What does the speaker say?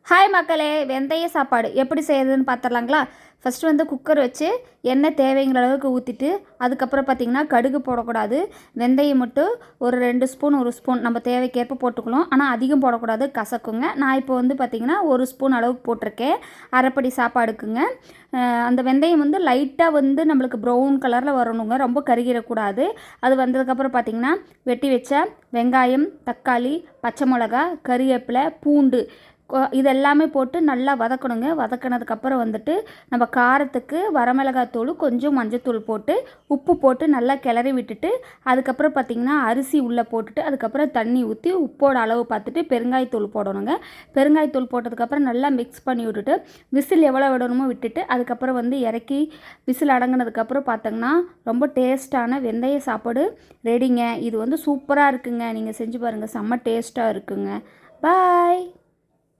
Hi மக்களே, வெந்தய சாப்பாடு எப்படி செய்யறதுன்னு பார்த்துடலாங்களா? ஃபஸ்ட்டு வந்து குக்கர் வச்சு எண்ணெய் தேவைங்கிற அளவுக்கு ஊற்றிட்டு, அதுக்கப்புறம் பார்த்திங்கன்னா கடுகு போடக்கூடாது. வெந்தயம் மட்டும் ஒரு 2 ஸ்பூன் 1 ஸ்பூன் நம்ம தேவைக்கேற்ப போட்டுக்கணும். ஆனால் அதிகம் போடக்கூடாது, கசக்குங்க. நான் இப்போ வந்து பார்த்திங்கன்னா 1 ஸ்பூன் அளவுக்கு போட்டிருக்கேன், அரைப்படி சாப்பாடுக்குங்க. அந்த வெந்தயம் வந்து லைட்டாக வந்து நம்மளுக்கு ப்ரௌன் கலரில் வரணுங்க, ரொம்ப கருகிடக்கூடாது. அது வந்ததுக்கப்புறம் பார்த்திங்கன்னா வெட்டி வச்ச வெங்காயம், தக்காளி, பச்சை மிளகா, கறிவேப்பிலை, பூண்டு இதெல்லாமே போட்டு நல்லா வதக்கணுங்க. வதக்கினதுக்கப்புறம் வந்துட்டு நம்ம காரத்துக்கு வரமிளகாத்தூள், கொஞ்சம் மஞ்சத்தூள் போட்டு உப்பு போட்டு நல்லா கிளறி விட்டுட்டு, அதுக்கப்புறம் பார்த்திங்கன்னா அரிசி உள்ளே போட்டுட்டு, அதுக்கப்புறம் தண்ணி ஊற்றி உப்போட அளவு பார்த்துட்டு பெருங்காயத்தூள் போடணுங்க. பெருங்காயத்தூள் போட்டதுக்கப்புறம் நல்லா மிக்ஸ் பண்ணி விட்டுட்டு, விசில் எவ்வளோ விடணுமோ விட்டுட்டு, அதுக்கப்புறம் வந்து இறக்கி விசில் அடங்கினதுக்கப்புறம் பார்த்தோங்கன்னா ரொம்ப டேஸ்ட்டான வெந்தய சாப்பாடு ரெடிங்க. இது வந்து சூப்பராக இருக்குங்க. நீங்கள் செஞ்சு பாருங்கள், செம்ம டேஸ்ட்டாக இருக்குங்க. பாய்.